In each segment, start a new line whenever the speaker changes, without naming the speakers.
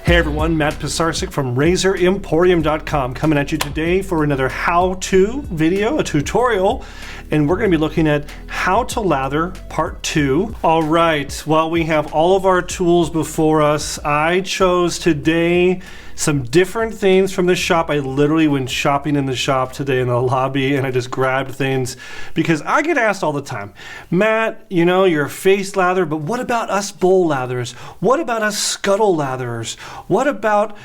Hey everyone, Matt Pisarcik from RazorEmporium.com coming at you today for another how-to video, a tutorial, and we're going to be looking at how to lather part 2. All right, well, we have all of our tools before us. I chose today some different things from the shop. I literally went shopping in the shop today in the lobby and I just grabbed things because I get asked all the time, Matt, you know, you're a face lather, but what about us bowl lathers? What about us scuttle latherers? What about?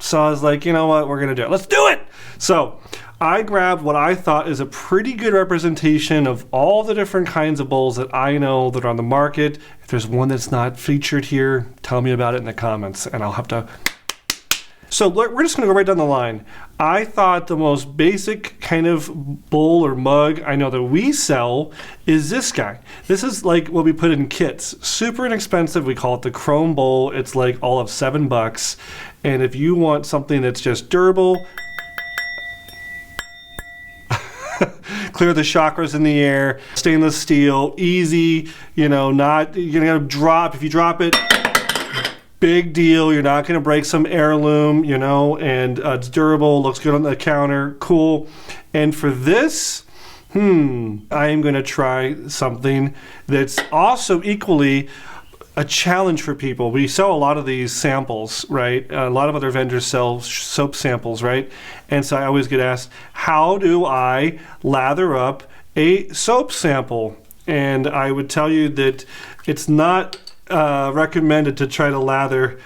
So I was like, you know what, we're gonna do it. Let's do it! So I grabbed what I thought is a pretty good representation of all the different kinds of bowls that I know that are on the market. If there's one that's not featured here, tell me about it in the comments and I'll have to. So we're just gonna go right down the line. I thought the most basic kind of bowl or mug I know that we sell is this guy. This is like what we put in kits. Super inexpensive, we call it the chrome bowl. It's like all of $7. And if you want something that's just durable, clear the chakras in the air, stainless steel, easy, you're gonna drop, if you drop it, big deal, you're not gonna break some heirloom, and it's durable, looks good on the counter, cool. And for this, I am gonna try something that's also equally a challenge for people. We sell a lot of these samples, right? A lot of other vendors sell soap samples, right? And so I always get asked, how do I lather up a soap sample? And I would tell you that it's not recommended to try to lather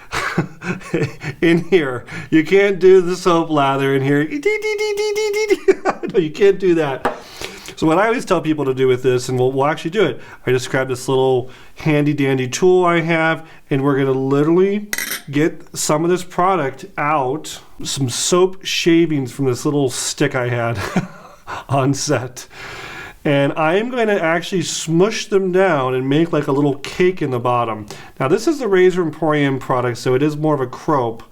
in here. You can't do the soap lather in here. No, you can't do that. So what I always tell people to do with this, and we'll actually do it, I just grab this little handy dandy tool I have, and we're gonna literally get some of this product out, some soap shavings from this little stick I had on set. And I am going to actually smush them down and make like a little cake in the bottom. Now this is the Razor Emporium product, so it is more of a crope.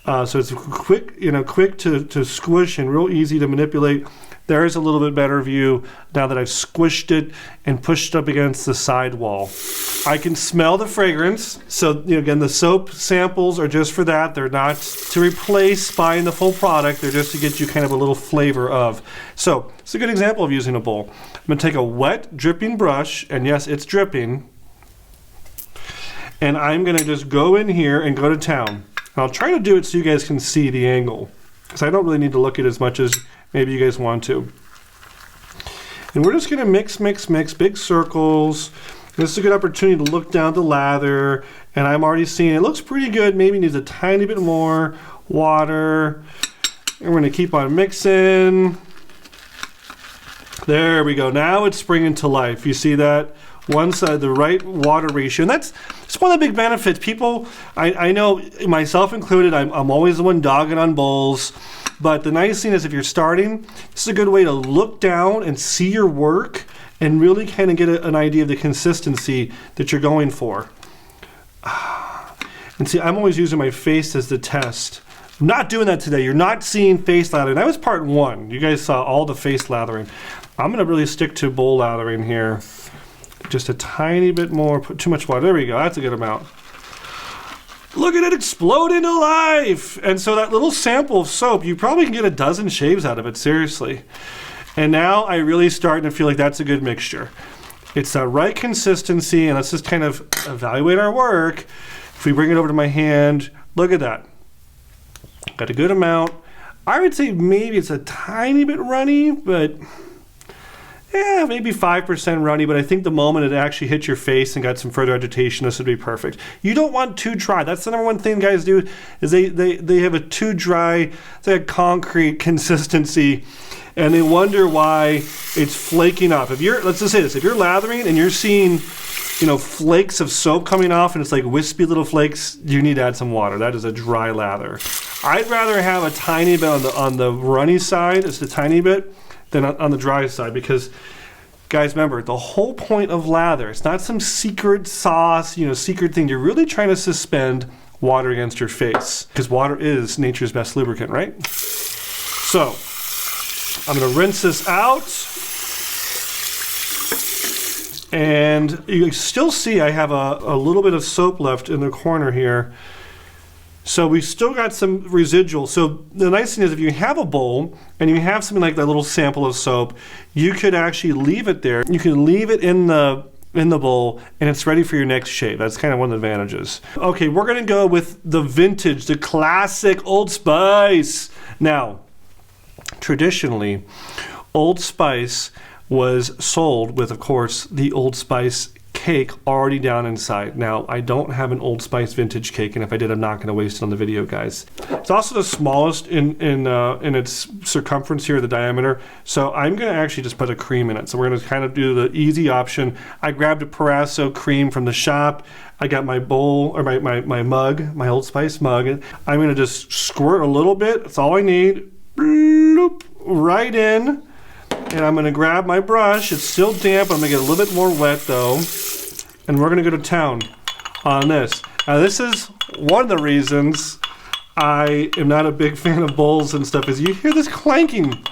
So it's quick, quick to squish and real easy to manipulate. There's a little bit better view now that I've squished it and pushed up against the side wall. I can smell the fragrance. So again, the soap samples are just for that. They're not to replace buying the full product. They're just to get you kind of a little flavor of. So it's a good example of using a bowl. I'm gonna take a wet dripping brush, and yes, it's dripping. And I'm gonna just go in here and go to town. And I'll try to do it so you guys can see the angle, because I don't really need to look at it as much as maybe you guys want to. And we're just gonna mix, big circles. This is a good opportunity to look down the lather, and I'm already seeing it looks pretty good, maybe needs a tiny bit more water. And we're gonna keep on mixing. There we go, now it's springing to life. You see that? One side, the right water ratio. And that's one of the big benefits. People, I know, myself included, I'm always the one dogging on bowls. But the nice thing is if you're starting, this is a good way to look down and see your work and really kind of get an idea of the consistency that you're going for. And see, I'm always using my face as the test. I'm not doing that today. You're not seeing face lathering. That was part 1. You guys saw all the face lathering. I'm gonna really stick to bowl lathering here. Just a tiny bit more, put too much water. There we go, that's a good amount. Look at it explode into life! And so that little sample of soap, you probably can get a dozen shaves out of it, seriously. And now I really starting to feel like that's a good mixture. It's the right consistency, and let's just kind of evaluate our work. If we bring it over to my hand, look at that. Got a good amount. I would say maybe it's a tiny bit runny, but yeah, maybe 5% runny, but I think the moment it actually hit your face and got some further agitation, this would be perfect. You don't want too dry. That's the number one thing guys do, is they have a too dry, it's like a concrete consistency, and they wonder why it's flaking off. Let's just say this, if you're lathering and you're seeing, flakes of soap coming off and it's like wispy little flakes, you need to add some water. That is a dry lather. I'd rather have a tiny bit on the runny side, just a tiny bit, than on the dry side, because guys, remember, the whole point of lather, it's not some secret sauce, secret thing. You're really trying to suspend water against your face, because water is nature's best lubricant, right? So I'm gonna rinse this out. And you still see I have a little bit of soap left in the corner here. So we still got some residual. So the nice thing is if you have a bowl and you have something like that little sample of soap, you could actually leave it there. You can leave it in the bowl and it's ready for your next shave. That's kind of one of the advantages. Okay, we're gonna go with the vintage, the classic Old Spice. Now, traditionally, Old Spice was sold with, of course, the Old Spice cake already down inside. Now, I don't have an Old Spice vintage cake, and if I did, I'm not going to waste it on the video, guys. It's also the smallest in its circumference here, the diameter. So I'm going to actually just put a cream in it. So we're going to kind of do the easy option. I grabbed a Parasso cream from the shop. I got my bowl, or my mug, my Old Spice mug. I'm going to just squirt a little bit. That's all I need. Bloop, right in. And I'm going to grab my brush. It's still damp. I'm going to get a little bit more wet though. And we're going to go to town on this. Now this is one of the reasons I am not a big fan of bowls and stuff, is you hear this clanking.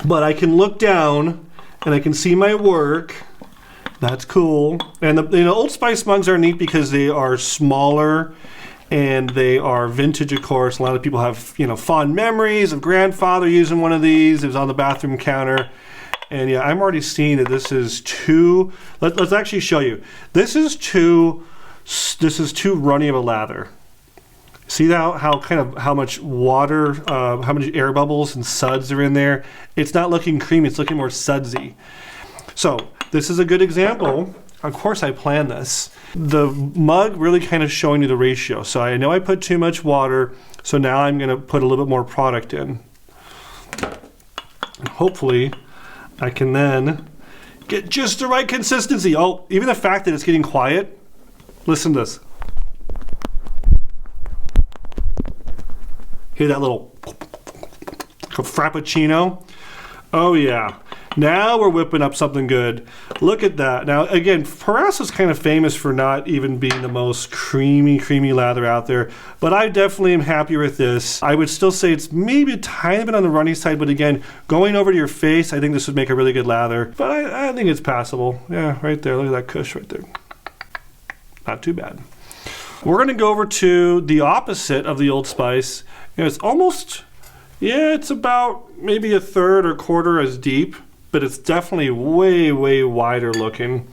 But I can look down and I can see my work. That's cool. And the Old Spice mugs are neat because they are smaller and they are vintage, of course. A lot of people have, fond memories of grandfather using one of these. It was on the bathroom counter. And yeah, I'm already seeing that this is too, let's actually show you. This is too runny of a lather. See how much water, how much air bubbles and suds are in there? It's not looking creamy, it's looking more sudsy. So this is a good example. Of course I planned this. The mug really kind of showing you the ratio. So I know I put too much water, so now I'm going to put a little bit more product in. And hopefully I can then get just the right consistency. Oh, even the fact that it's getting quiet, listen to this. Hear that little frappuccino? Oh yeah. Now we're whipping up something good. Look at that. Now again, Parasso is kind of famous for not even being the most creamy lather out there, but I definitely am happier with this. I would still say it's maybe a tiny bit on the runny side, but again, going over to your face, I think this would make a really good lather. But I think it's passable. Yeah, right there. Look at that cush right there. Not too bad. We're gonna go over to the opposite of the Old Spice. It's almost, yeah, it's about maybe a third or quarter as deep, but it's definitely way wider looking.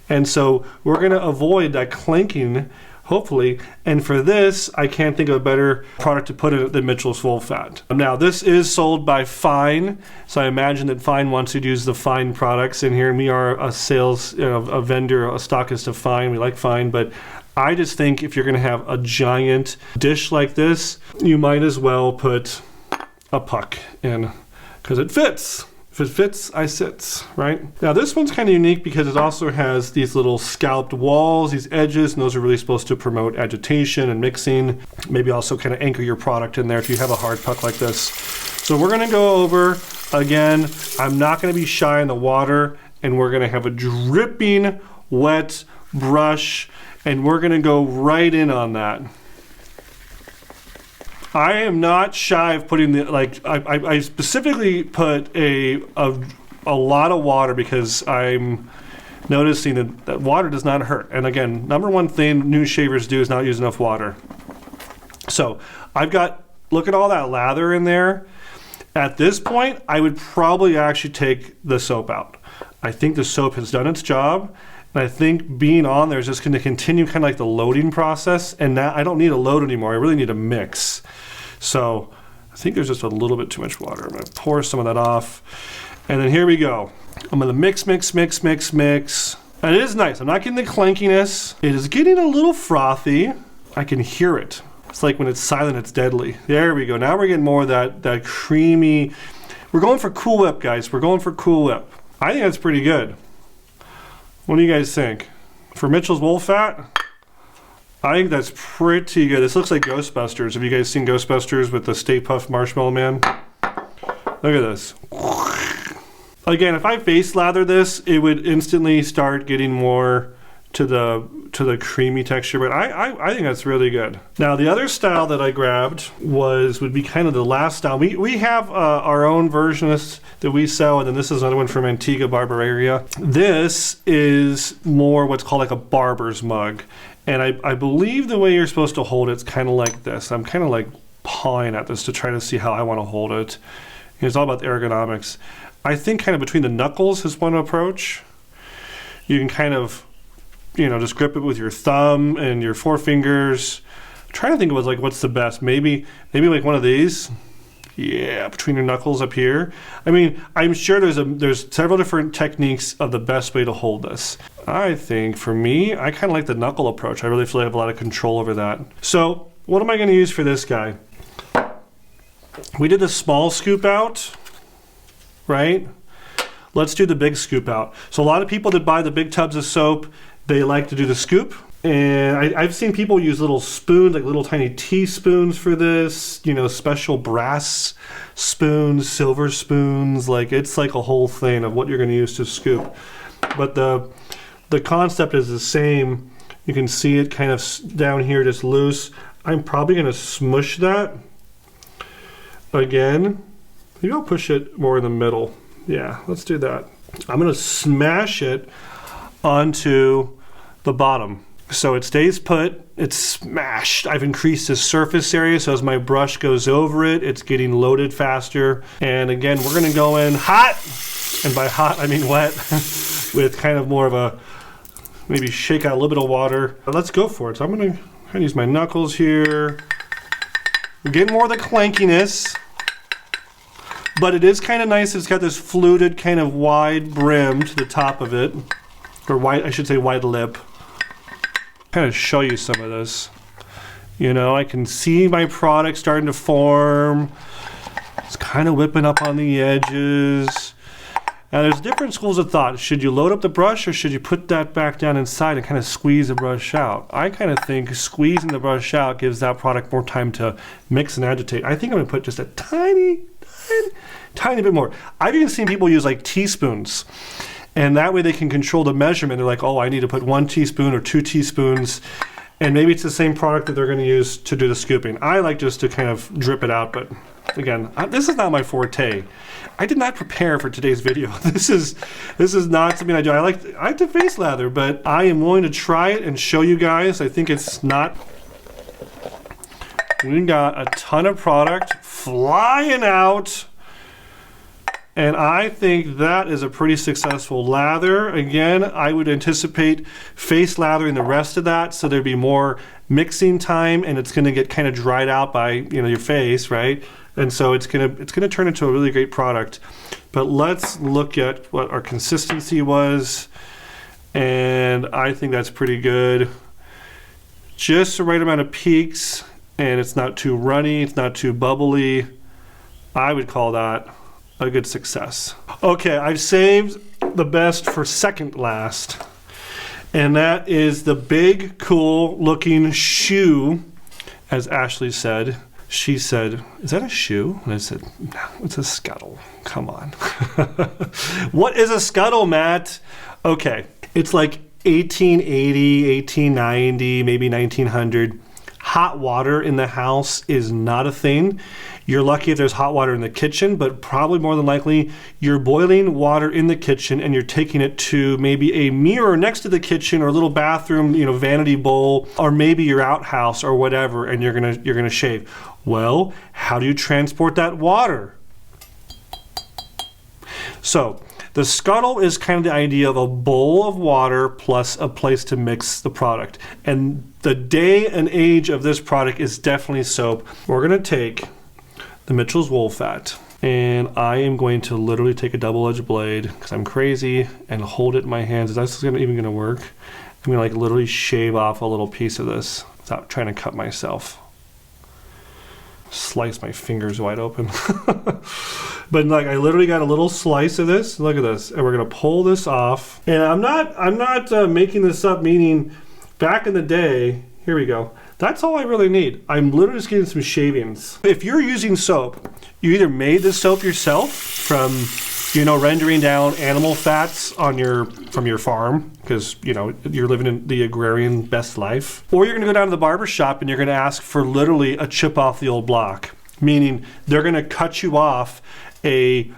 And so we're going to avoid that clanking, hopefully. And for this, I can't think of a better product to put in it than Mitchell's Full Fat. Now this is sold by Fine, so I imagine that Fine wants to use the Fine products in here. And we are a sales, a vendor, a stockist of Fine. We like Fine, but I just think if you're going to have a giant dish like this, you might as well put a puck in, because it fits. If it fits, I sits, right? Now this one's kind of unique because it also has these little scalped walls, these edges, and those are really supposed to promote agitation and mixing. Maybe also kind of anchor your product in there if you have a hard puck like this. So we're gonna go over, again, I'm not gonna be shy in the water, and we're gonna have a dripping wet brush, and we're gonna go right in on that. I am not shy of putting the, I specifically put a lot of water because I'm noticing that water does not hurt. And again, number one thing new shavers do is not use enough water. So I've got, look at all that lather in there. At this point, I would probably actually take the soap out. I think the soap has done its job. And I think being on there is just going to continue kind of like the loading process. And now I don't need a load anymore. I really need a mix. So I think there's just a little bit too much water. I'm going to pour some of that off. And then here we go. I'm going to mix. And it is nice. I'm not getting the clankiness. It is getting a little frothy. I can hear it. It's like when it's silent, it's deadly. There we go. Now we're getting more of that creamy. We're going for Cool Whip, guys. We're going for Cool Whip. I think that's pretty good. What do you guys think? For Mitchell's Full Fat, I think that's pretty good. This looks like Ghostbusters. Have you guys seen Ghostbusters with the Stay Puft Marshmallow Man? Look at this. Again, if I face lather this, it would instantly start getting more to the to the creamy texture, but I think that's really good. Now the other style that I grabbed would be kind of the last style. We have our own version of this that we sell, and then this is another one from Antigua Barbuda. This is more what's called like a barber's mug, and I believe the way you're supposed to hold it's kind of like this. I'm kind of like pawing at this to try to see how I want to hold it. It's all about the ergonomics. I think kind of between the knuckles is one approach. You can kind of, just grip it with your thumb and your forefingers. I'm trying to think of like what's the best. Maybe like one of these. Yeah, between your knuckles up here. I mean, I'm sure there's several different techniques of the best way to hold this. I think for me, I kind of like the knuckle approach. I really feel I have a lot of control over that. So what am I going to use for this guy? We did a small scoop out, right? Let's do the big scoop out. So a lot of people that buy the big tubs of soap, they like to do the scoop. And I've seen people use little spoons, like little tiny teaspoons for this, special brass spoons, silver spoons. Like it's like a whole thing of what you're going to use to scoop. But the concept is the same. You can see it kind of down here, just loose. I'm probably going to smush that. Again, maybe I'll push it more in the middle. Yeah, let's do that. I'm going to smash it onto the bottom. So it stays put, it's smashed. I've increased the surface area, so as my brush goes over it, it's getting loaded faster. And again, we're going to go in hot, and by hot I mean wet, with kind of more of a, maybe shake out a little bit of water. But let's go for it. So I'm going to use my knuckles here. We're getting more of the clankiness, but it is kind of nice. It's got this fluted kind of wide brim to the top of it, or wide, I should say wide lip. Kind of show you some of this. I can see my product starting to form. It's kind of whipping up on the edges. Now there's different schools of thought. Should you load up the brush or should you put that back down inside and kind of squeeze the brush out? I kind of think squeezing the brush out gives that product more time to mix and agitate. I think I'm going to put just a tiny bit more. I've even seen people use like teaspoons, and that way they can control the measurement. They're like, oh, I need to put 1 teaspoon or 2 teaspoons, and maybe it's the same product that they're going to use to do the scooping. I like just to kind of drip it out, but again, this is not my forte. I did not prepare for today's video. This is not something I do. I like to face lather, but I am willing to try it and show you guys. I think it's not. We got a ton of product flying out, and I think that is a pretty successful lather. Again, I would anticipate face lathering the rest of that, so there'd be more mixing time, and it's going to get kind of dried out by your face, right? And so it's gonna turn into a really great product. But let's look at what our consistency was, and I think that's pretty good. Just the right amount of peaks, and it's not too runny, it's not too bubbly. I would call that a good success. Okay, I've saved the best for second last, and that is the big, cool looking shoe, as Ashley said. She said, is that a shoe? And I said, no, it's a scuttle. Come on. What is a scuttle, Matt? Okay, it's like 1880, 1890, maybe 1900. Hot water in the house is not a thing. You're lucky if there's hot water in the kitchen, but probably more than likely you're boiling water in the kitchen and you're taking it to maybe a mirror next to the kitchen or a little bathroom, vanity bowl, or maybe your outhouse or whatever, and you're gonna shave. Well, how do you transport that water? So the scuttle is kind of the idea of a bowl of water plus a place to mix the product. And the day and age of this product is definitely soap. We're gonna take the Mitchell's Wool Fat, and I am going to literally take a double-edged blade, because I'm crazy, and hold it in my hands. Is this even gonna work? I'm gonna literally shave off a little piece of this without trying to cut myself. Slice my fingers wide open. But I literally got a little slice of this. Look at this, and we're gonna pull this off. And I'm not making this up, meaning back in the day, here we go. That's all I really need. I'm literally just getting some shavings. If you're using soap, you either made the soap yourself from, you know, rendering down animal fats on from your farm, because, you know, you're living in the agrarian best life. Or you're gonna go down to the barber shop and you're gonna ask for literally a chip off the old block, meaning they're gonna cut you off a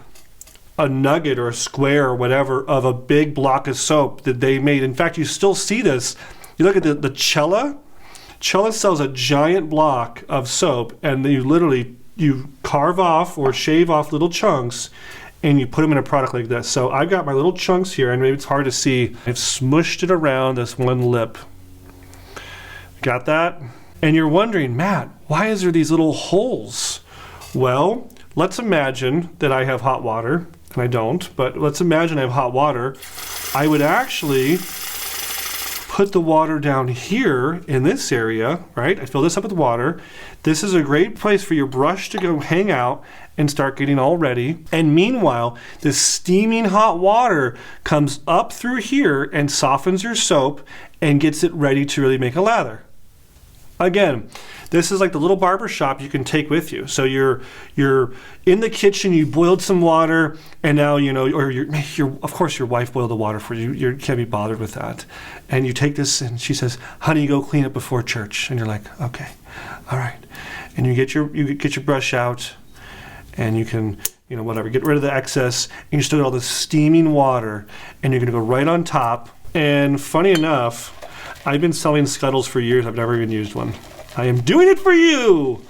nugget or a square or whatever of a big block of soap that they made. In fact, you still see this. You look at the Cella. Cella sells a giant block of soap, and you carve off or shave off little chunks and you put them in a product like this. So I've got my little chunks here, and maybe it's hard to see. I've smushed it around this one lip. Got that? And you're wondering, Matt, why is there these little holes? Well, let's imagine that I have hot water. And I don't, but let's imagine I have hot water. I would actually put the water down here in this area, right? I fill this up with water. This is a great place for your brush to go hang out and start getting all ready. And meanwhile, this steaming hot water comes up through here and softens your soap and gets it ready to really make a lather. Again, this is like the little barber shop you can take with you. So you're in the kitchen, you boiled some water, and now, you know, or of course your wife boiled the water for you. You can't be bothered with that. And you take this, and she says, "Honey, go clean it before church." And you're like, "Okay, all right." And you get your brush out, and you can, you know, whatever, get rid of the excess, and you still get all this steaming water, and you're gonna go right on top. And funny enough, I've been selling scuttles for years. I've never even used one. I am doing it for you.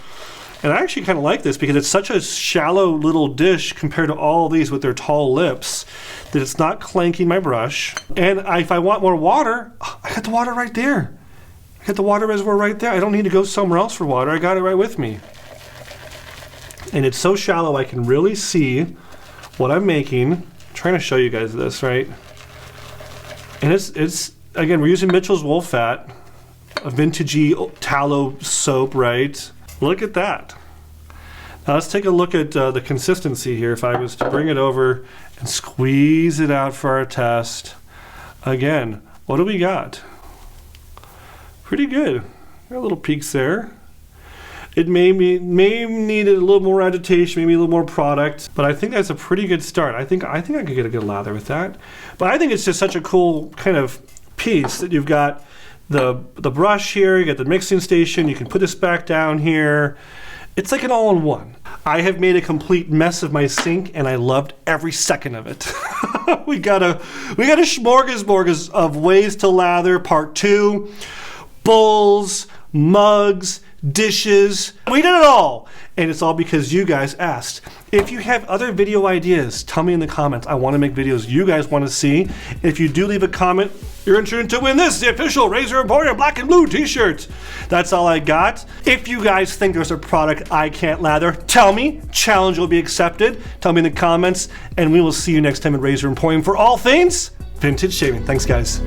And I actually kind of like this because it's such a shallow little dish compared to all these with their tall lips that it's not clanking my brush. And if I want more water, I got the water right there. I got the water reservoir right there. I don't need to go somewhere else for water. I got it right with me. And it's so shallow I can really see what I'm making. I'm trying to show you guys this, right? And it's again, we're using Mitchell's Wool Fat, a vintagey tallow soap, right? Look at that. Now let's take a look at the consistency here. If I was to bring it over and squeeze it out for our test. Again, what do we got? Pretty good. Got little peaks there. It may need a little more agitation, maybe a little more product, but I think that's a pretty good start. I think I could get a good lather with that. But I think it's just such a cool kind of piece that you've got the brush here, you got the mixing station, you can put this back down here. It's like an all-in-one. I have made a complete mess of my sink, and I loved every second of it. we got a smorgasbord of ways to lather, part 2. Bowls, mugs, dishes, we did it all. And it's all because you guys asked. If you have other video ideas, tell me in the comments. I want to make videos you guys want to see. If you do leave a comment, you're entered to win this, the official Razor Emporium black and blue t-shirt. That's all I got. If you guys think there's a product I can't lather, tell me. Challenge will be accepted. Tell me in the comments, and we will see you next time at Razor Emporium for all things vintage shaving. Thanks, guys.